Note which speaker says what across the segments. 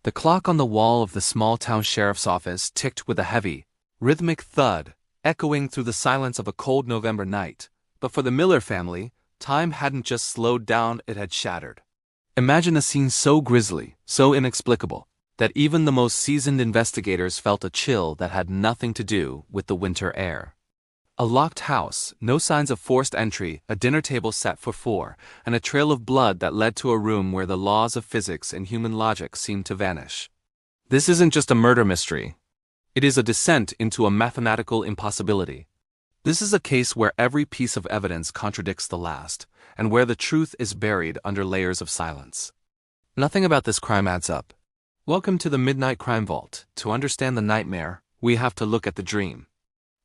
Speaker 1: The clock on the wall of the small-town sheriff's office ticked with a heavy, rhythmic thud, echoing through the silence of a cold November night. But for the Miller family, time hadn't just slowed down, it had shattered. Imagine a scene so grisly, so inexplicable, that even the most seasoned investigators felt a chill that had nothing to do with the winter air. A locked house, no signs of forced entry, a dinner table set for four, and a trail of blood that led to a room where the laws of physics and human logic seemed to vanish. This isn't just a murder mystery. It is a descent into a mathematical impossibility. This is a case where every piece of evidence contradicts the last, and where the truth is buried under layers of silence. Nothing about this crime adds up. Welcome to the Midnight Crime Vault. To understand the nightmare, we have to look at the dream.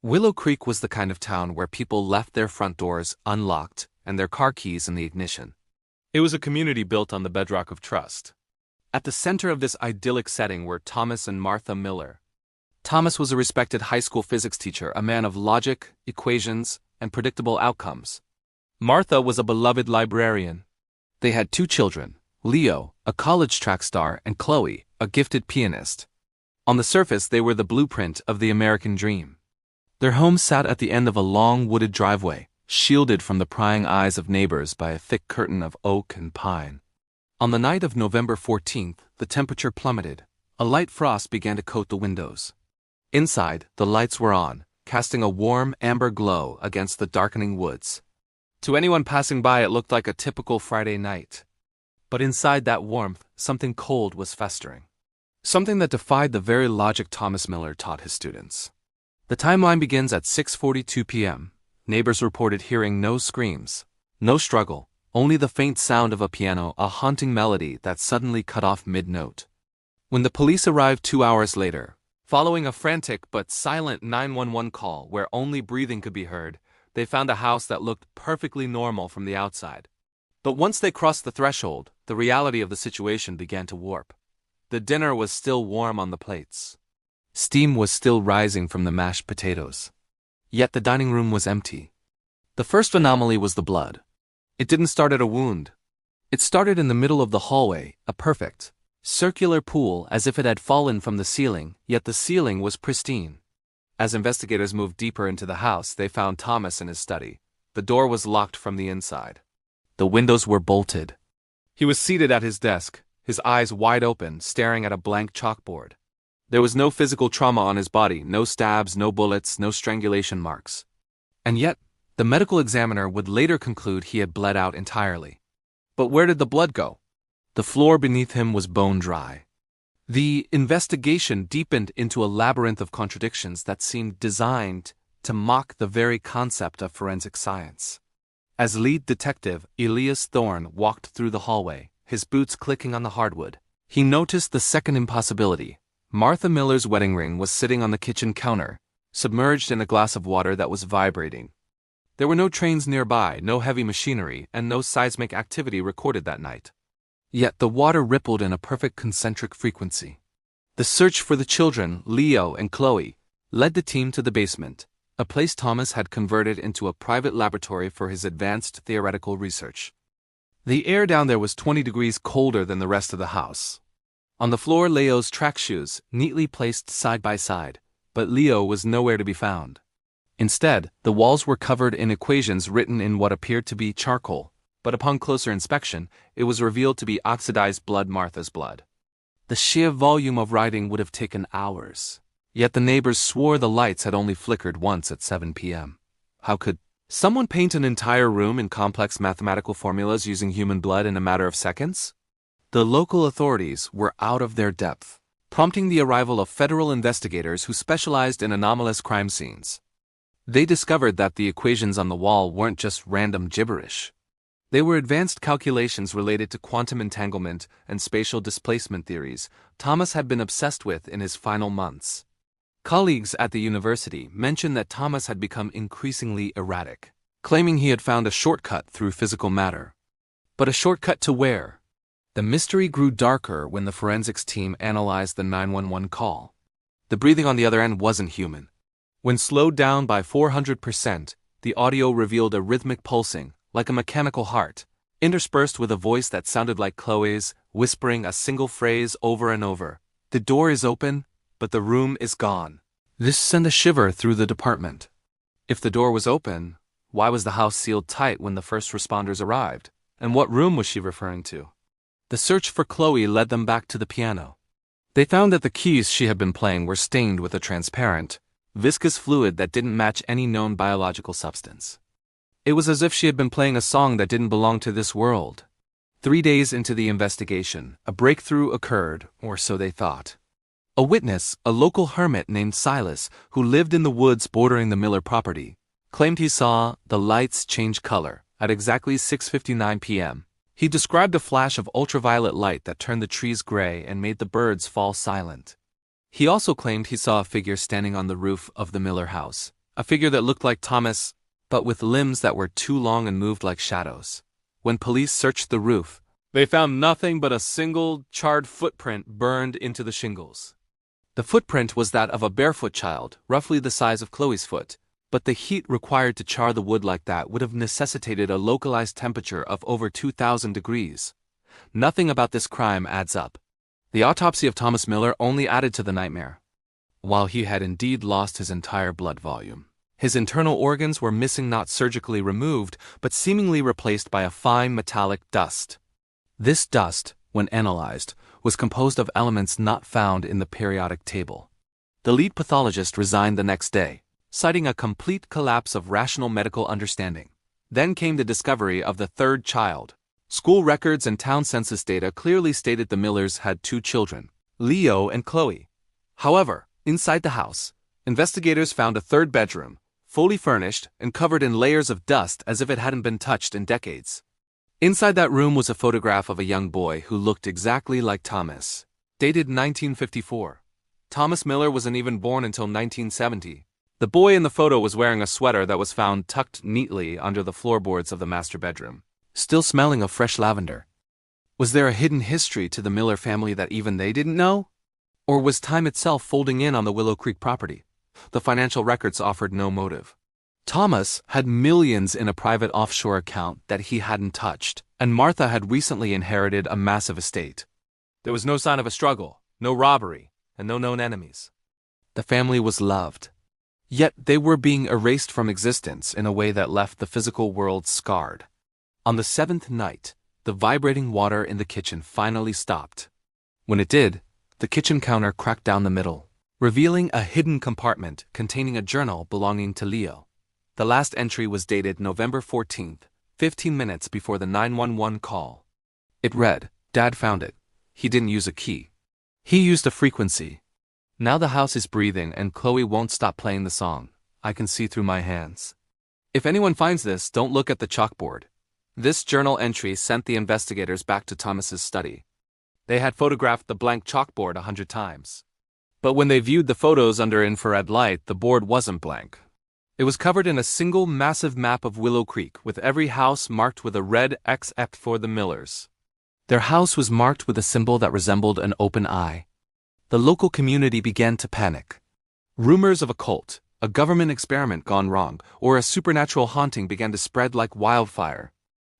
Speaker 1: Willow Creek was the kind of town where people left their front doors unlocked and their car keys in the ignition. It was a community built on the bedrock of trust. At the center of this idyllic setting were Thomas and Martha Miller. Thomas was a respected high school physics teacher, a man of logic, equations, and predictable outcomes. Martha was a beloved librarian. They had two children, Leo, a college track star, and Chloe, a gifted pianist. On the surface, they were the blueprint of the American dream. Their home sat at the end of a long wooded driveway, shielded from the prying eyes of neighbors by a thick curtain of oak and pine. On the night of November 14th, the temperature plummeted. A light frost began to coat the windows. Inside, the lights were on, casting a warm amber glow against the darkening woods. To anyone passing by, it looked like a typical Friday night. But inside that warmth, something cold was festering. Something that defied the very logic Thomas Miller taught his students. The timeline begins at 6:42 p.m. Neighbors reported hearing no screams, no struggle, only the faint sound of a piano, a haunting melody that suddenly cut off mid-note. When the police arrived 2 hours later, following a frantic but silent 911 call where only breathing could be heard, they found a house that looked perfectly normal from the outside. But once they crossed the threshold, the reality of the situation began to warp. The dinner was still warm on the plates. Steam was still rising from the mashed potatoes. Yet the dining room was empty. The first anomaly was the blood. It didn't start at a wound. It started in the middle of the hallway, a perfect, circular pool as if it had fallen from the ceiling, yet the ceiling was pristine. As investigators moved deeper into the house, they found Thomas in his study. The door was locked from the inside. The windows were bolted. He was seated at his desk, his eyes wide open, staring at a blank chalkboard. There was no physical trauma on his body, no stabs, no bullets, no strangulation marks. And yet, the medical examiner would later conclude he had bled out entirely. But where did the blood go? The floor beneath him was bone dry. The investigation deepened into a labyrinth of contradictions that seemed designed to mock the very concept of forensic science. As lead detective Elias Thorne walked through the hallway, his boots clicking on the hardwood, he noticed the second impossibility. Martha Miller's wedding ring was sitting on the kitchen counter, submerged in a glass of water that was vibrating. There were no trains nearby, no heavy machinery, and no seismic activity recorded that night. Yet the water rippled in a perfect concentric frequency. The search for the children, Leo and Chloe, led the team to the basement, a place Thomas had converted into a private laboratory for his advanced theoretical research. The air down there was 20 degrees colder than the rest of the house. On the floor, Leo's track shoes, neatly placed side by side, but Leo was nowhere to be found. Instead, the walls were covered in equations written in what appeared to be charcoal, but upon closer inspection, it was revealed to be oxidized blood, Martha's blood. The sheer volume of writing would have taken hours, yet the neighbors swore the lights had only flickered once at 7 p.m. How could someone paint an entire room in complex mathematical formulas using human blood in a matter of seconds? The local authorities were out of their depth, prompting the arrival of federal investigators who specialized in anomalous crime scenes. They discovered that the equations on the wall weren't just random gibberish. They were advanced calculations related to quantum entanglement and spatial displacement theories Thomas had been obsessed with in his final months. Colleagues at the university mentioned that Thomas had become increasingly erratic, claiming he had found a shortcut through physical matter. But a shortcut to where? The mystery grew darker when the forensics team analyzed the 911 call. The breathing on the other end wasn't human. When slowed down by 400%, the audio revealed a rhythmic pulsing, like a mechanical heart, interspersed with a voice that sounded like Chloe's, whispering a single phrase over and over. The door is open, but the room is gone. This sent a shiver through the department. If the door was open, why was the house sealed tight when the first responders arrived? And what room was she referring to? The search for Chloe led them back to the piano. They found that the keys she had been playing were stained with a transparent, viscous fluid that didn't match any known biological substance. It was as if she had been playing a song that didn't belong to this world. 3 days into the investigation, a breakthrough occurred, or so they thought. A witness, a local hermit named Silas, who lived in the woods bordering the Miller property, claimed he saw the lights change color at exactly 6:59 p.m. He described a flash of ultraviolet light that turned the trees gray and made the birds fall silent. He also claimed he saw a figure standing on the roof of the Miller house, a figure that looked like Thomas, but with limbs that were too long and moved like shadows. When police searched the roof, they found nothing but a single, charred footprint burned into the shingles. The footprint was that of a barefoot child, roughly the size of Chloe's foot, but the heat required to char the wood like that would have necessitated a localized temperature of over 2,000 degrees. Nothing about this crime adds up. The autopsy of Thomas Miller only added to the nightmare. While he had indeed lost his entire blood volume, his internal organs were missing, not surgically removed, but seemingly replaced by a fine metallic dust. This dust, when analyzed, was composed of elements not found in the periodic table. The lead pathologist resigned the next day, citing a complete collapse of rational medical understanding. Then came the discovery of the third child. School records and town census data clearly stated the Millers had 2 children, Leo and Chloe. However, inside the house, investigators found a third bedroom, fully furnished and covered in layers of dust as if it hadn't been touched in decades. Inside that room was a photograph of a young boy who looked exactly like Thomas. Dated 1954. Thomas Miller wasn't even born until 1970. The boy in the photo was wearing a sweater that was found tucked neatly under the floorboards of the master bedroom, still smelling of fresh lavender. Was there a hidden history to the Miller family that even they didn't know? Or was time itself folding in on the Willow Creek property? The financial records offered no motive. Thomas had millions in a private offshore account that he hadn't touched, and Martha had recently inherited a massive estate. There was no sign of a struggle, no robbery, and no known enemies. The family was loved. Yet they were being erased from existence in a way that left the physical world scarred. On the 7th night, the vibrating water in the kitchen finally stopped. When it did, the kitchen counter cracked down the middle, revealing a hidden compartment containing a journal belonging to Leo. The last entry was dated November 14th, 15 minutes before the 911 call. It read, "Dad found it. He didn't use a key. He used a frequency. Now the house is breathing and Chloe won't stop playing the song. I can see through my hands." If anyone finds this, don't look at the chalkboard. This journal entry sent the investigators back to Thomas's study. They had photographed the blank chalkboard 100 times. But when they viewed the photos under infrared light, the board wasn't blank. It was covered in a single massive map of Willow Creek, with every house marked with a red X except for the Millers. Their house was marked with a symbol that resembled an open eye. The local community began to panic. Rumors of a cult, a government experiment gone wrong, or a supernatural haunting began to spread like wildfire.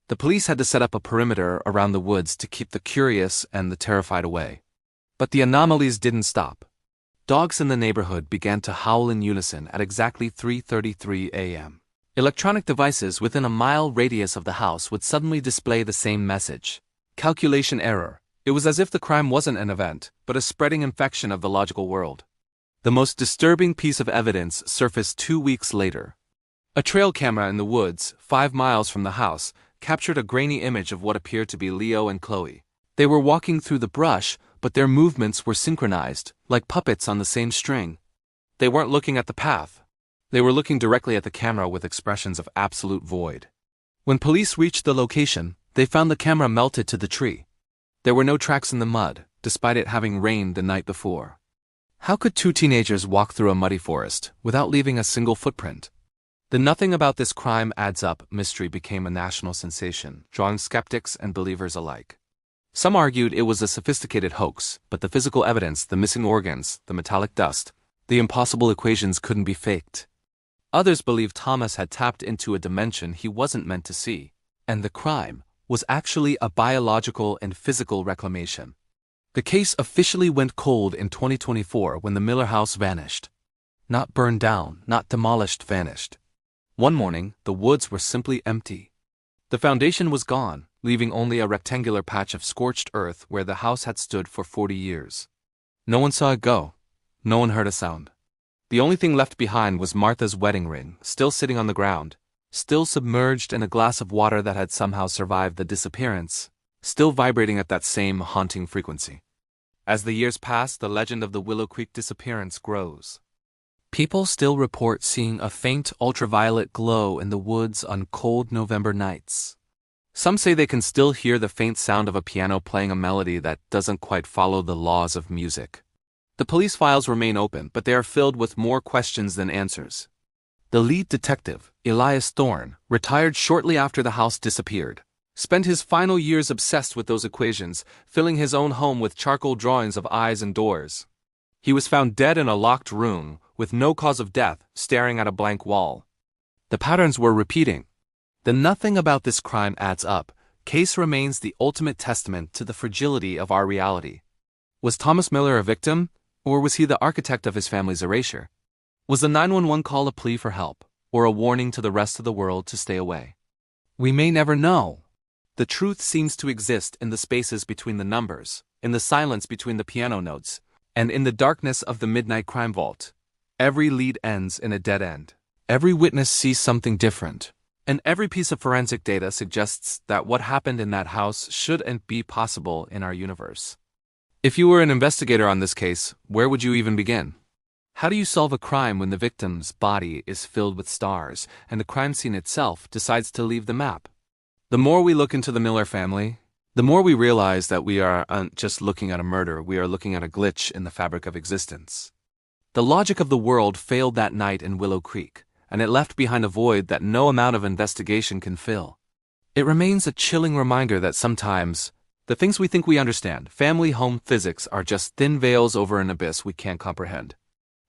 Speaker 1: The police had to set up a perimeter around the woods to keep the curious and the terrified away. But the anomalies didn't stop. Dogs in the neighborhood began to howl in unison at exactly 3:33 a.m. Electronic devices within a mile radius of the house would suddenly display the same message. Calculation error. It was as if the crime wasn't an event, but a spreading infection of the logical world. The most disturbing piece of evidence surfaced 2 weeks later. A trail camera in the woods, 5 miles from the house, captured a grainy image of what appeared to be Leo and Chloe. They were walking through the brush, but their movements were synchronized, like puppets on the same string. They weren't looking at the path. They were looking directly at the camera with expressions of absolute void. When police reached the location, they found the camera melted to the tree. There were no tracks in the mud, despite it having rained the night before. How could 2 teenagers walk through a muddy forest without leaving a single footprint? The "nothing about this crime adds up" mystery became a national sensation, drawing skeptics and believers alike. Some argued it was a sophisticated hoax, but the physical evidence, the missing organs, the metallic dust, the impossible equations couldn't be faked. Others believed Thomas had tapped into a dimension he wasn't meant to see, and the crime was actually a biological and physical reclamation. The case officially went cold in 2024 when the Miller house vanished. Not burned down, not demolished, vanished. One morning, the woods were simply empty. The foundation was gone, leaving only a rectangular patch of scorched earth where the house had stood for 40 years. No one saw it go. No one heard a sound. The only thing left behind was Martha's wedding ring, still sitting on the ground, still submerged in a glass of water that had somehow survived the disappearance, still vibrating at that same haunting frequency. As the years pass, the legend of the Willow Creek disappearance grows. People still report seeing a faint ultraviolet glow in the woods on cold November nights. Some say they can still hear the faint sound of a piano playing a melody that doesn't quite follow the laws of music. The police files remain open, but they are filled with more questions than answers. The lead detective, Elias Thorne, retired shortly after the house disappeared, spent his final years obsessed with those equations, filling his own home with charcoal drawings of eyes and doors. He was found dead in a locked room, with no cause of death, staring at a blank wall. The patterns were repeating. The nothing about this crime adds up. Case remains the ultimate testament to the fragility of our reality. Was Thomas Miller a victim, or was he the architect of his family's erasure? Was the 911 call a plea for help, or a warning to the rest of the world to stay away? We may never know. The truth seems to exist in the spaces between the numbers, in the silence between the piano notes, and in the darkness of the midnight crime vault. Every lead ends in a dead end. Every witness sees something different, and every piece of forensic data suggests that what happened in that house shouldn't be possible in our universe. If you were an investigator on this case, where would you even begin? How do you solve a crime when the victim's body is filled with stars, and the crime scene itself decides to leave the map? The more we look into the Miller family, the more we realize that we aren't just looking at a murder, we are looking at a glitch in the fabric of existence. The logic of the world failed that night in Willow Creek, and it left behind a void that no amount of investigation can fill. It remains a chilling reminder that sometimes, the things we think we understand, family home physics, are just thin veils over an abyss we can't comprehend.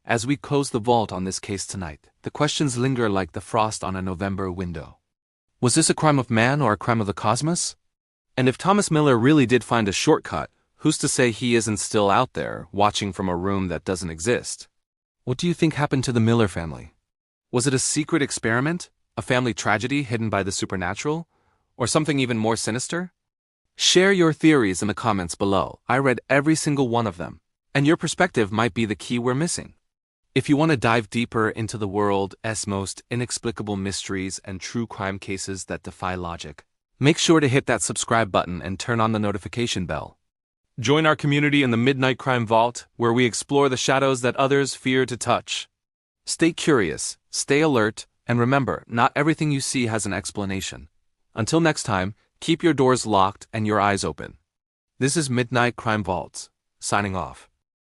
Speaker 1: As we close the vault on this case tonight, the questions linger like the frost on a November window. Was this a crime of man or a crime of the cosmos? And if Thomas Miller really did find a shortcut, who's to say he isn't still out there, watching from a room that doesn't exist? What do you think happened to the Miller family? Was it a secret experiment, a family tragedy hidden by the supernatural, or something even more sinister? Share your theories in the comments below. I read every single one of them, and your perspective might be the key we're missing. If you want to dive deeper into the world's most inexplicable mysteries and true crime cases that defy logic, make sure to hit that subscribe button and turn on the notification bell. Join our community in the Midnight Crime Vault, where we explore the shadows that others fear to touch. Stay curious, stay alert, and remember, not everything you see has an explanation. Until next time, keep your doors locked and your eyes open. This is Midnight Crime Vault, signing off.